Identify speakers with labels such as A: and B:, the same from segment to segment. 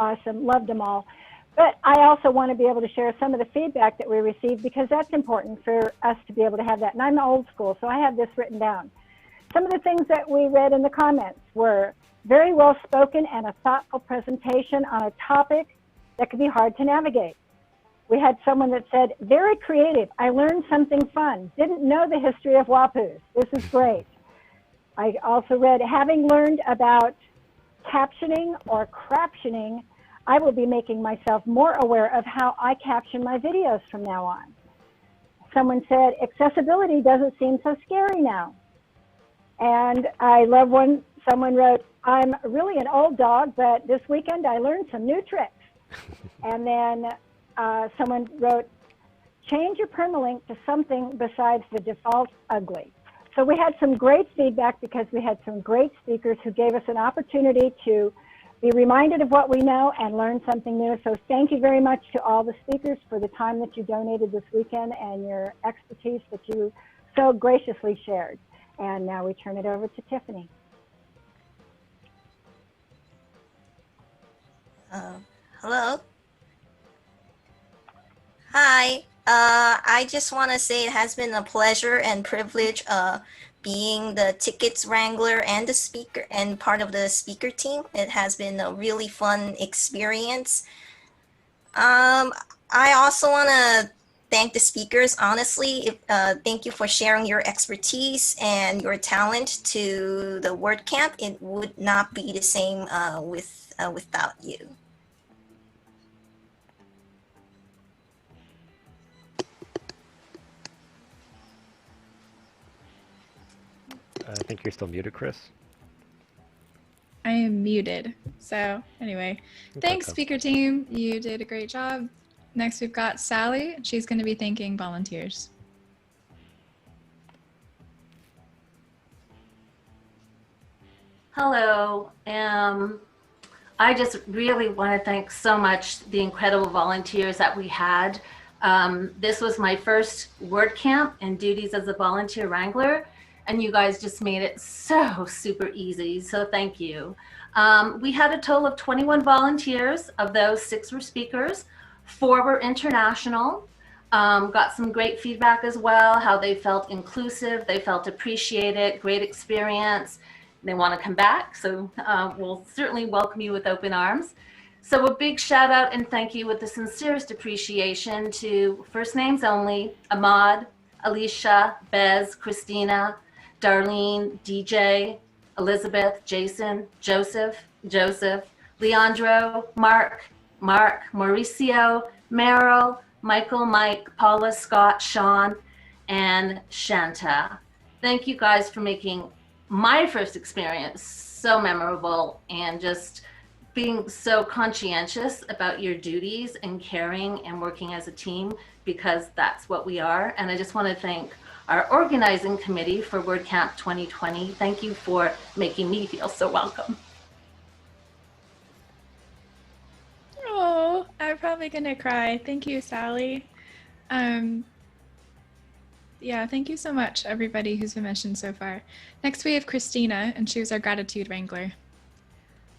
A: awesome, loved them all. But I also want to be able to share some of the feedback that we received, because that's important for us to be able to have that. And I'm old school, so I have this written down. Some of the things that we read in the comments were very well spoken and a thoughtful presentation on a topic that could be hard to navigate. We had someone that said, very creative. I learned something fun. Didn't know the history of WAPUs. This is great. I also read, having learned about captioning or craptioning, I will be making myself more aware of how I caption my videos from now on. Someone said, accessibility doesn't seem so scary now. And I love when someone wrote, I'm really an old dog, but this weekend I learned some new tricks. And then someone wrote, change your permalink to something besides the default ugly. So we had some great feedback because we had some great speakers who gave us an opportunity to be reminded of what we know and learn something new. So thank you very much to all the speakers for the time that you donated this weekend and your expertise that you so graciously shared. And now we turn it over to Tiffany.
B: Hello. Hi. I just want to say it has been a pleasure and privilege being the tickets wrangler and the speaker and part of the speaker team. It has been a really fun experience. I also want to thank the speakers, honestly. Thank you for sharing your expertise and your talent to the WordCamp. It would not be the same without you.
C: I think you're still muted, Chris.
D: I am muted. So anyway, thanks speaker team. You did a great job. Next we've got Sally. She's going to be thanking volunteers.
E: Hello. I just really want to thank so much the incredible volunteers that we had. This was my first WordCamp and duties as a volunteer wrangler, and you guys just made it so super easy. So thank you. We had a total of 21 volunteers. Of those, 6 were speakers, 4 were international. Got some great feedback as well, how they felt inclusive, they felt appreciated, great experience. They want to come back, so we'll certainly welcome you with open arms. So a big shout out and thank you with the sincerest appreciation to first names only, Ahmad, Alicia, Bez, Christina, Darlene, DJ, Elizabeth, Jason, Joseph, Leandro, Mark, Mauricio, Meryl, Michael, Mike, Paula, Scott, Sean, and Shanta. Thank you guys for making my first experience so memorable and just being so conscientious about your duties and caring and working as a team, because that's what we are. And I just want to thank our organizing committee for WordCamp 2020. Thank you for making me feel so welcome.
D: Oh, I'm probably gonna cry. Thank you, Sally. Yeah, thank you so much, everybody who's been mentioned so far. Next, we have Christina, and she was our gratitude wrangler.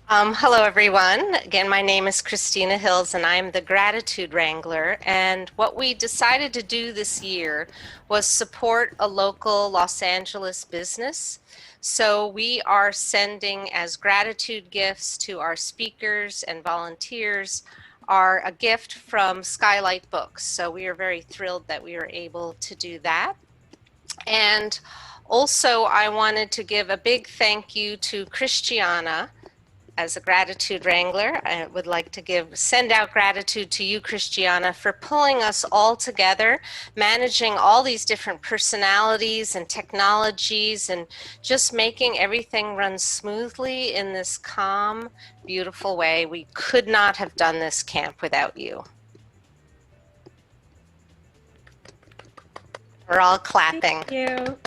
F: Hello, everyone. Again, my name is Christina Hills, and I'm the Gratitude Wrangler. And what we decided to do this year was support a local Los Angeles business. So we are sending as gratitude gifts to our speakers and volunteers a gift from Skylight Books. So we are very thrilled that we were able to do that. And also, I wanted to give a big thank you to Christiana. As a gratitude wrangler, I would like to send out gratitude to you, Christiana, for pulling us all together, managing all these different personalities and technologies, and just making everything run smoothly in this calm, beautiful way. We could not have done this camp without you. We're all clapping.
D: Thank you.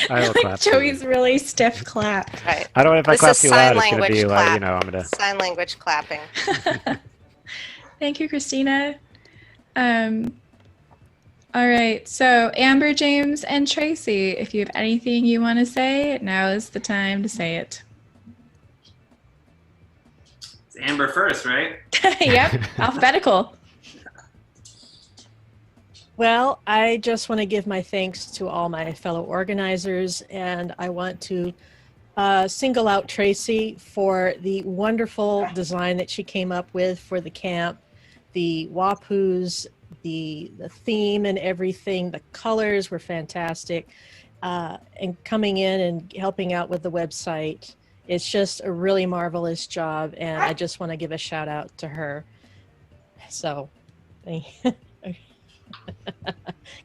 C: I will
D: like
C: clap.
D: Joey's really stiff clap.
F: Right.
C: I don't know if I
F: This
C: clap
F: is
C: too loud,
F: sign
C: it's going to be
F: language
C: like,
F: clap.
C: I'm going to.
F: Sign language clapping.
D: Thank you, Christina. All right, so Amber, James, and Tracy, if you have anything you want to say, now is the time to say it.
G: Amber first, right?
D: Yep, alphabetical.
H: Well, I just want to give my thanks to all my fellow organizers, and I want to single out Tracy for the wonderful design that she came up with for the camp, the WAPUs, the theme and everything. The colors were fantastic, and coming in and helping out with the website. It's just a really marvelous job, and I just want to give a shout out to her. So,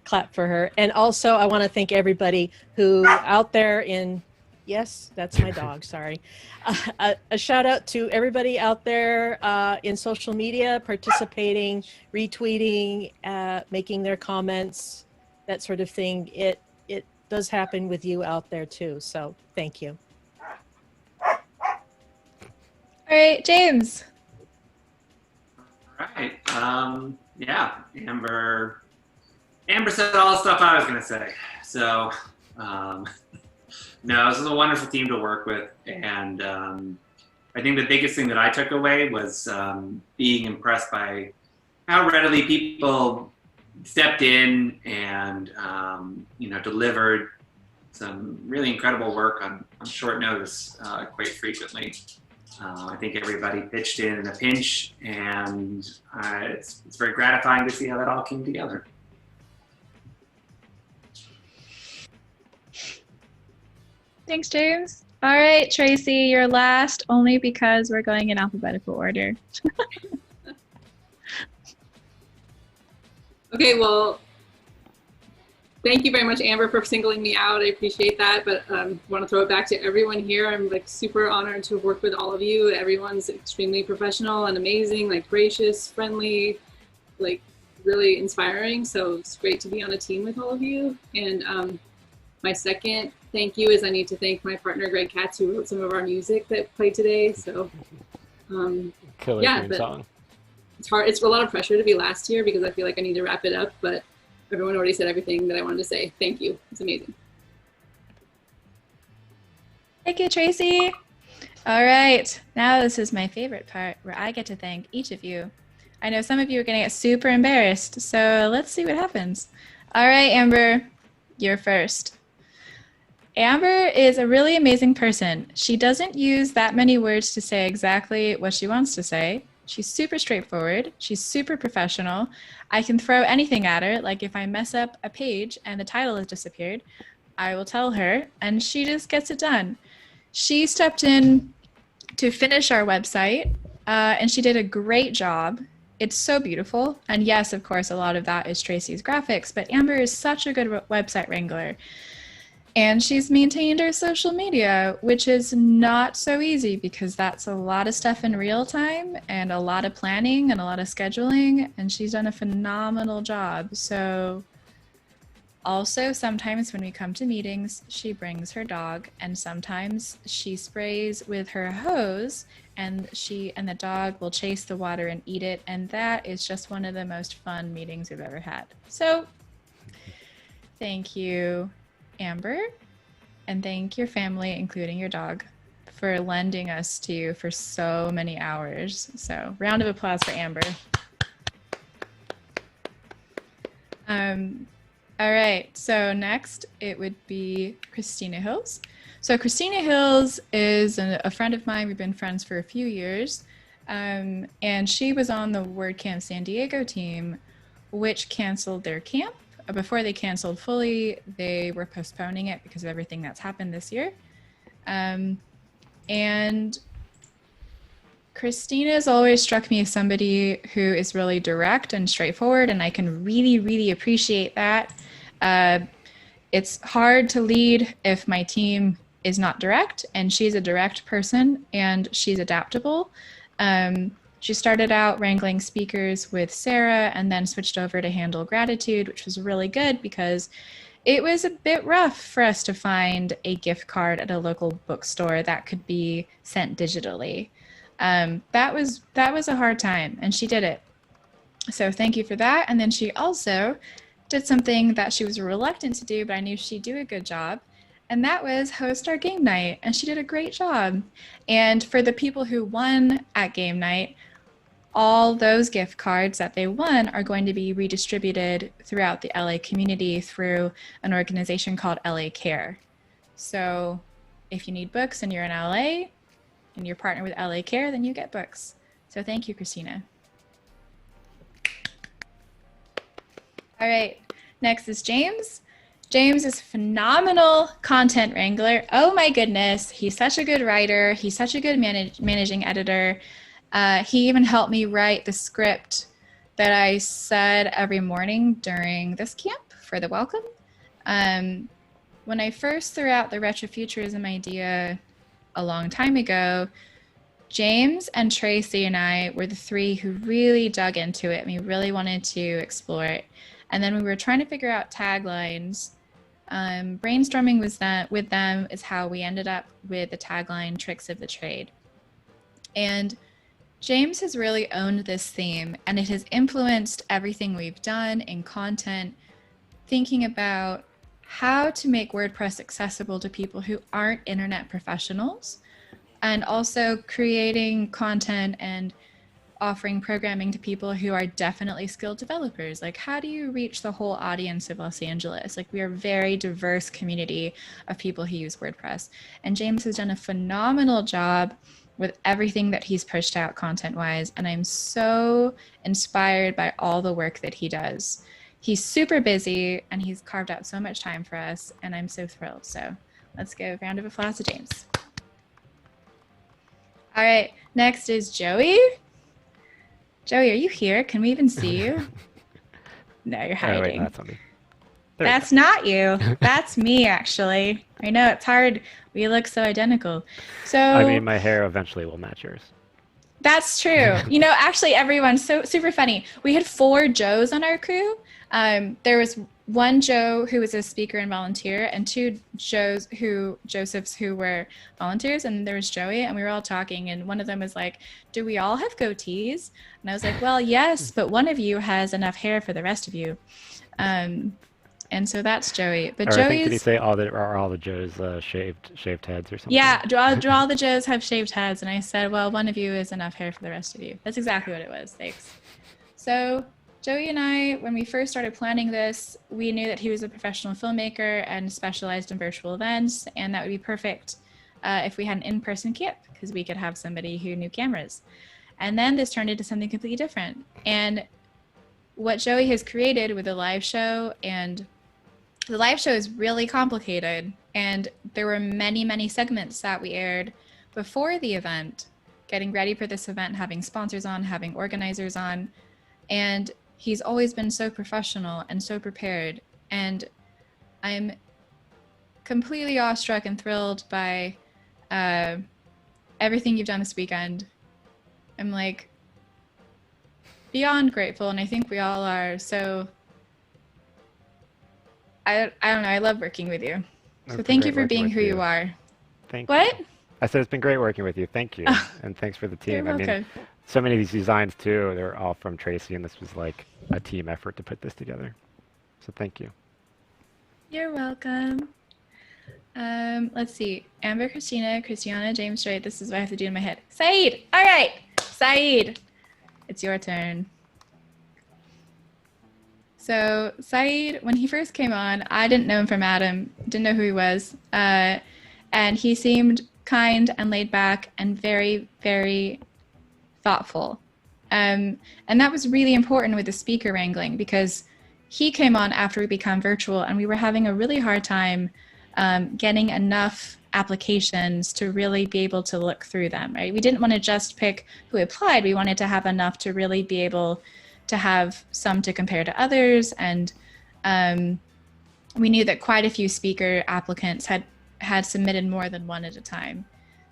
H: clap for her. And also, I want to thank everybody who out there in, yes, that's my dog, sorry. A shout out to everybody out there in social media, participating, retweeting, making their comments, that sort of thing. It does happen with you out there too. So thank you.
D: All right, James.
G: All right. Yeah, Amber said all the stuff I was going to say. So, no, this is a wonderful team to work with. And I think the biggest thing that I took away was being impressed by how readily people stepped in and, delivered some really incredible work on short notice quite frequently. I think everybody pitched in a pinch, and it's very gratifying to see how that all came together.
D: Thanks, James. All right, Tracy, you're last only because we're going in alphabetical order.
I: Okay, well, thank you very much, Amber, for singling me out. I appreciate that, but I want to throw it back to everyone here. I'm like super honored to have worked with all of you. Everyone's extremely professional and amazing, like gracious, friendly, like really inspiring. So it's great to be on a team with all of you. And my second thank you is I need to thank my partner, Greg Katz, who wrote some of our music that played today. So
C: Killer
I: yeah,
C: theme song.
I: It's hard. It's a lot of pressure to be last here because I feel like I need to wrap it up, but everyone already said everything that I wanted to say. Thank you. It's amazing.
D: Thank you, Tracy. All right, now this is my favorite part where I get to thank each of you. I know some of you are going to get super embarrassed, so let's see what happens. All right, Amber, you're first. Amber is a really amazing person. She doesn't use that many words to say exactly what she wants to say. She's super straightforward. She's super professional. I can throw anything at her. Like if I mess up a page and the title has disappeared, I will tell her and she just gets it done. She stepped in to finish our website and she did a great job. It's so beautiful. And yes, of course, a lot of that is Tracy's graphics, but Amber is such a good website wrangler. And she's maintained her social media, which is not so easy because that's a lot of stuff in real time and a lot of planning and a lot of scheduling. And she's done a phenomenal job. So also sometimes when we come to meetings, she brings her dog and sometimes she sprays with her hose and the dog will chase the water and eat it. And that is just one of the most fun meetings we've ever had. So thank you, Amber, and thank your family, including your dog, for lending us to you for so many hours. So round of applause for Amber. All right, so next it would be Christina Hills. So Christina Hills is a friend of mine. We've been friends for a few years. And she was on the WordCamp San Diego team, which canceled their camp. Before they canceled fully, they were postponing it because of everything that's happened this year. And Christina's always struck me as somebody who is really direct and straightforward, and I can really, really appreciate that. It's hard to lead if my team is not direct, and she's a direct person, and she's adaptable. She started out wrangling speakers with Sarah and then switched over to handle gratitude, which was really good because it was a bit rough for us to find a gift card at a local bookstore that could be sent digitally. That was a hard time, and she did it. So thank you for that. And then she also did something that she was reluctant to do, but I knew she'd do a good job. and that was host our game night, and she did a great job. And for the people who won at game night, all those gift cards that they won are going to be redistributed throughout the LA community through an organization called LA Care. So if you need books and you're in LA and you're partnered with LA Care, then you get books. So thank you, Christina. All right, next is James. James is a phenomenal content wrangler. Oh my goodness, he's such a good writer. He's such a good managing editor. He even helped me write the script that I said every morning during this camp for the welcome. When I first threw out the retrofuturism idea a long time ago, James and Tracy and I were the three who really dug into it, and we really wanted to explore it. And then we were trying to figure out taglines. Brainstorming with them is how we ended up with the tagline Tricks of the Trade. And James has really owned this theme, and it has influenced everything we've done in content, thinking about how to make WordPress accessible to people who aren't internet professionals, and also creating content and offering programming to people who are definitely skilled developers. Like, how do you reach the whole audience of Los Angeles? Like, we are a very diverse community of people who use WordPress. And James has done a phenomenal job with everything that he's pushed out content-wise, and I'm so inspired by all the work that he does. He's super busy, and he's carved out so much time for us, and I'm so thrilled. So let's give a round of applause to James. All right, next is Joey. Joey, are you here? Can we even see you? No, you're hiding.
C: Oh, wait, that's on me.
D: That's not you. That's me, actually. I know, it's hard. We look so identical. So
C: I mean, my hair eventually will match yours.
D: That's true. You know, actually, everyone's so super funny. We had 4 Joes on our crew. There was one Joe who was a speaker and volunteer, and 2 Josephs who were volunteers, and there was Joey, and we were all talking, and one of them was like, do we all have goatees? And I was like, well, yes, but one of you has enough hair for the rest of you. And so that's Joey. But
C: Or
D: Joey's,
C: I think, did he say all the Joes shaved heads or something?
D: yeah, do all the Joes have shaved heads? And I said, well, one of you is enough hair for the rest of you. That's exactly what it was. Thanks. So Joey and I, when we first started planning this, we knew that he was a professional filmmaker and specialized in virtual events, and that would be perfect if we had an in-person camp, because we could have somebody who knew cameras. And then this turned into something completely different. And what Joey has created with the live show, and the live show is really complicated, and there were many, many segments that we aired before the event, getting ready for this event, having sponsors on, having organizers on, and he's always been so professional and so prepared, and I'm completely awestruck and thrilled by everything you've done this weekend. I'm like beyond grateful, and I think we all are. So I don't know, I love working with you. So thank you for being who you are.
C: Thank you.
D: What?
C: I said it's been great working with you. Thank you. And thanks for the team.
D: You're welcome.
C: I mean, so many of these designs too, they're all from Tracy, and this was like a team effort to put this together. So thank you.
D: You're welcome. Let's see. Amber, Christina, James, Strait. This is what I have to do in my head. Saeed. All right. Saeed, it's your turn. So Saeed, when he first came on, I didn't know him from Adam, didn't know who he was. And he seemed kind and laid back and very, very thoughtful. And that was really important with the speaker wrangling, because he came on after we became virtual, and we were having a really hard time getting enough applications to really be able to look through them, right? We didn't want to just pick who applied. We wanted to have enough to really be able to have some to compare to others. And we knew that quite a few speaker applicants had submitted more than one at a time.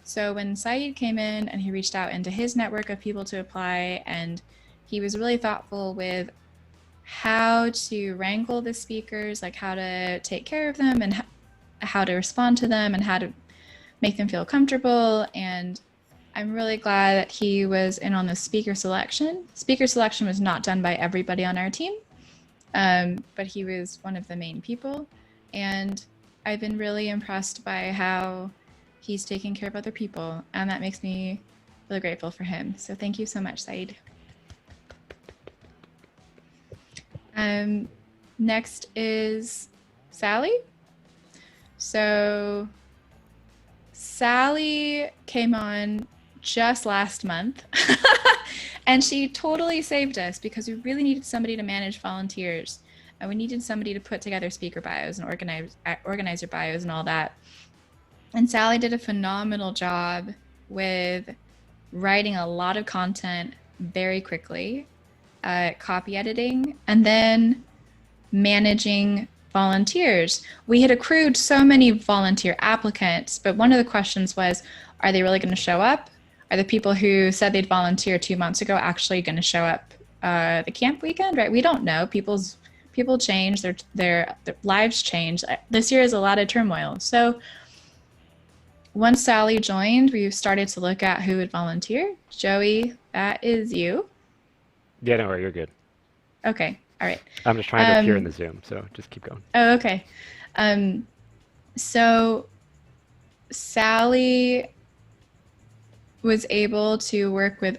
D: So when Saeed came in and he reached out into his network of people to apply, and he was really thoughtful with how to wrangle the speakers, like how to take care of them and how to respond to them and how to make them feel comfortable. And I'm really glad that he was in on the speaker selection. Speaker selection was not done by everybody on our team, but he was one of the main people. And I've been really impressed by how he's taking care of other people, and that makes me really grateful for him. So thank you so much, Saeed. Next is Sally. So Sally came on just last month and she totally saved us because we really needed somebody to manage volunteers, and we needed somebody to put together speaker bios and organizer bios and all that. And Sally did a phenomenal job with writing a lot of content very quickly, copy editing, and then managing volunteers. We had accrued so many volunteer applicants, but one of the questions was, are they really going to show up? Are the people who said they'd volunteer 2 months ago actually going to show up the camp weekend? Right? We don't know. People change, their lives change. This year is a lot of turmoil. So once Sally joined, we started to look at who would volunteer. Joey, that is you.
C: Yeah, no, you're good.
D: Okay. All right.
C: I'm just trying to appear in the Zoom, so just keep going.
D: Oh, okay. So Sally was able to work with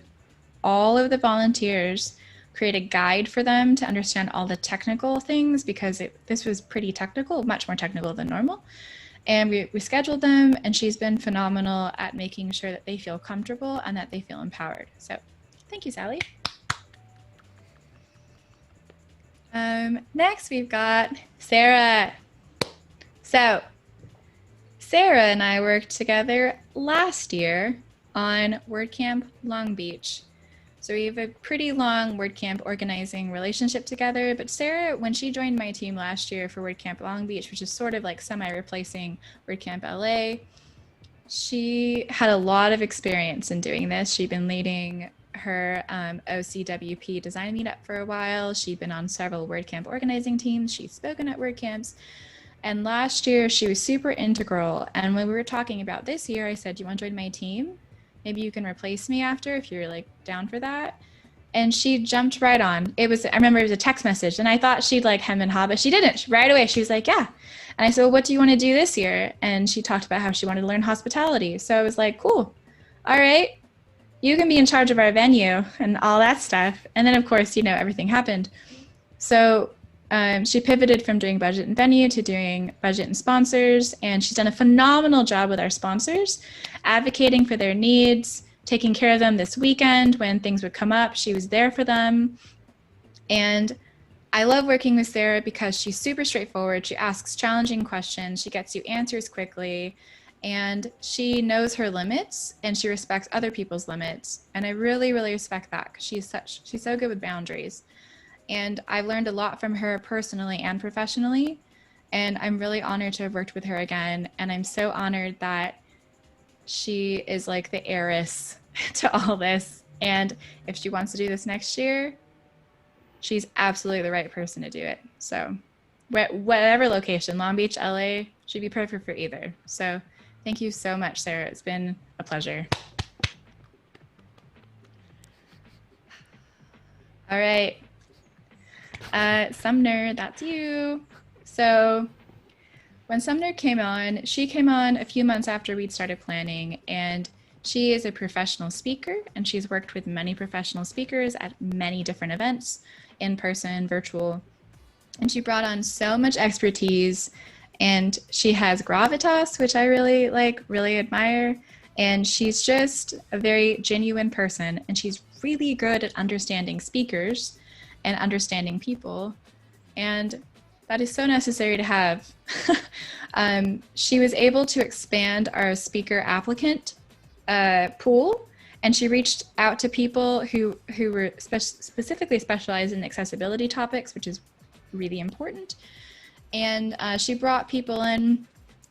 D: all of the volunteers, create a guide for them to understand all the technical things, because this was pretty technical, much more technical than normal. And we scheduled them, and she's been phenomenal at making sure that they feel comfortable and that they feel empowered. So thank you, Sally. Next, we've got Sarah. So Sarah and I worked together last year on WordCamp Long Beach. So we have a pretty long WordCamp organizing relationship together. But Sarah, when she joined my team last year for WordCamp Long Beach, which is sort of like semi-replacing WordCamp LA, she had a lot of experience in doing this. She'd been leading her OCWP design meetup for a while. She'd been on several WordCamp organizing teams. She'd spoken at WordCamps. And last year, she was super integral. And when we were talking about this year, I said, do you want to join my team? Maybe you can replace me after if you're like down for that. And she jumped right on. I remember it was a text message, and I thought she'd like hem and haw, but she didn't. Right away, she was like, yeah. And I said, well, what do you want to do this year? And she talked about how she wanted to learn hospitality. So I was like, cool. All right. You can be in charge of our venue and all that stuff. And then, of course, everything happened. So she pivoted from doing budget and venue to doing budget and sponsors. And she's done a phenomenal job with our sponsors, advocating for their needs, taking care of them this weekend when things would come up. She was there for them. And I love working with Sarah because she's super straightforward. She asks challenging questions. She gets you answers quickly. And she knows her limits, and she respects other people's limits. And I really, really respect that, because she's so good with boundaries. And I've learned a lot from her personally and professionally. And I'm really honored to have worked with her again. And I'm so honored that she is like the heiress to all this. And if she wants to do this next year, she's absolutely the right person to do it. So whatever location, Long Beach, LA, she'd be perfect for either. So thank you so much, Sarah. It's been a pleasure. All right. Sumner, that's you. So when Sumner came on, she came on a few months after we'd started planning, and she is a professional speaker, and she's worked with many professional speakers at many different events, in person, virtual, and she brought on so much expertise. And she has gravitas, which I really admire. And she's just a very genuine person. And she's really good at understanding speakers and understanding people. And that is so necessary to have. She was able to expand our speaker applicant pool. And she reached out to people who were specifically specialized in accessibility topics, which is really important. And she brought people in,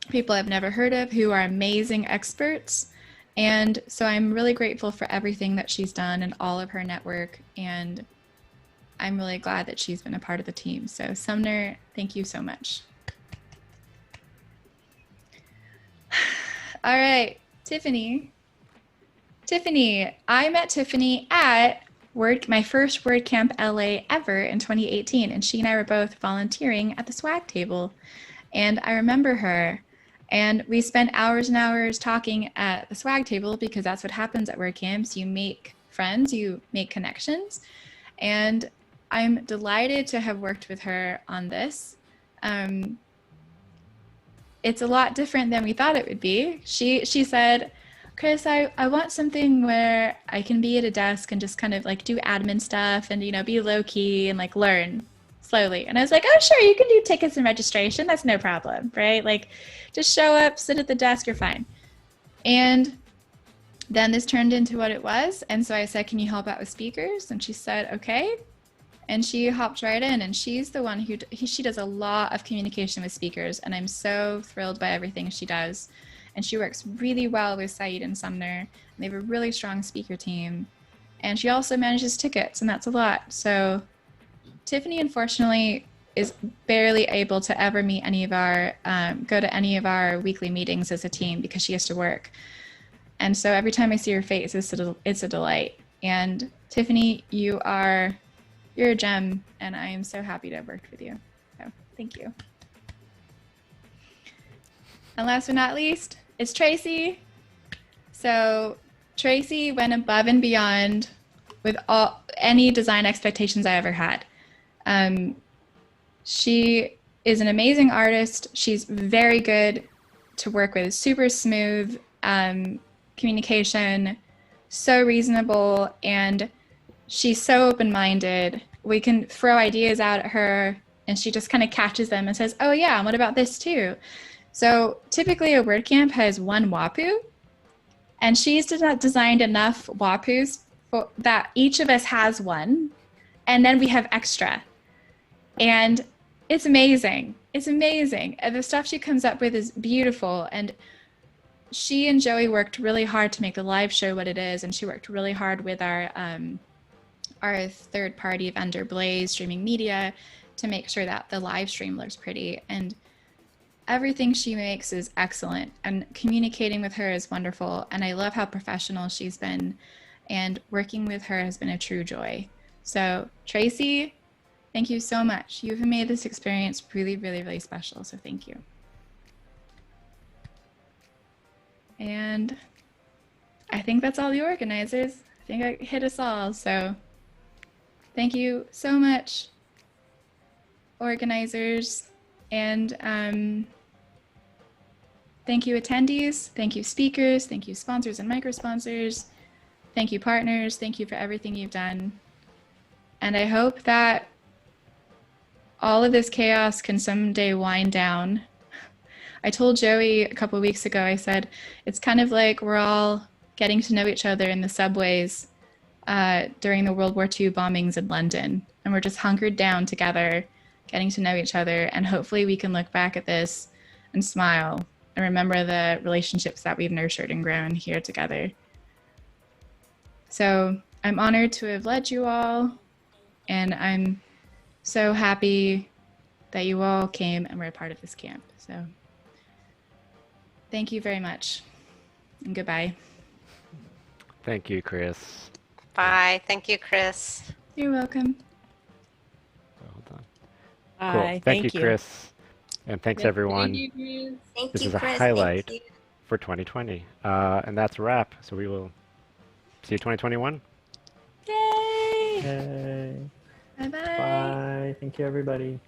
D: people I've never heard of, who are amazing experts. And so I'm really grateful for everything that she's done and all of her network. And I'm really glad that she's been a part of the team. So Sumner, thank you so much. All right, Tiffany. Tiffany, I met Tiffany at my first WordCamp LA ever in 2018, and she and I were both volunteering at the swag table. And I remember her. And we spent hours and hours talking at the swag table, because that's what happens at WordCamps. You make friends, you make connections. And I'm delighted to have worked with her on this. It's a lot different than we thought it would be. She said, Chris, I want something where I can be at a desk and just kind of like do admin stuff and, be low key and like learn slowly. And I was like, oh, sure, you can do tickets and registration. That's no problem, right? Like, just show up, sit at the desk, you're fine. And then this turned into what it was. And so I said, can you help out with speakers? And she said, okay. And she hopped right in, and she's the one she does a lot of communication with speakers. And I'm so thrilled by everything she does. And she works really well with Saeed and Sumner. And they have a really strong speaker team. And she also manages tickets, and that's a lot. So Tiffany, unfortunately, is barely able to ever meet any of our, go to any of our weekly meetings as a team, because she has to work. And so every time I see her face, it's a delight. And Tiffany, you're a gem, and I am so happy to have worked with you. So thank you. And last but not least, it's Tracy. So Tracy went above and beyond with any design expectations I ever had. She is an amazing artist. She's very good to work with, super smooth communication, so reasonable, and she's so open-minded. We can throw ideas out at her, and she just kind of catches them and says, oh yeah, what about this too? So typically a WordCamp has one WAPU, and she's designed enough WAPUs that each of us has one, and then we have extra. And it's amazing. It's amazing. The stuff she comes up with is beautiful. And she and Joey worked really hard to make the live show what it is. And she worked really hard with our third-party vendor, Blaze Streaming Media, to make sure that the live stream looks pretty. And everything she makes is excellent. And communicating with her is wonderful. And I love how professional she's been. And working with her has been a true joy. So Tracy, thank you so much. You have made this experience really, really, really special. So thank you. And I think that's all the organizers. I think I hit us all. So thank you so much, organizers. And thank you, attendees. Thank you, speakers. Thank you, sponsors and micro-sponsors. Thank you, partners. Thank you for everything you've done. And I hope that all of this chaos can someday wind down. I told Joey a couple of weeks ago, I said, it's kind of like we're all getting to know each other in the subways during the World War II bombings in London. And we're just hunkered down together, getting to know each other. And hopefully we can look back at this and smile and remember the relationships that we've nurtured and grown here together. So I'm honored to have led you all. And I'm so happy that you all came and were a part of this camp. So thank you very much, and goodbye.
C: Thank you, Chris.
F: Bye. Thank you, Chris.
D: You're welcome.
C: Well done.
H: Bye.
C: Cool. Thank you, Chris. And thanks, everyone.
I: Thank you, Chris.
B: Thank
C: This
B: you,
C: is a
B: Chris.
C: highlight
B: Thank you.
C: for 2020. And that's a wrap. So we will see you 2021.
D: Yay!
J: Yay.
D: Bye-bye.
J: Bye. Thank you, everybody.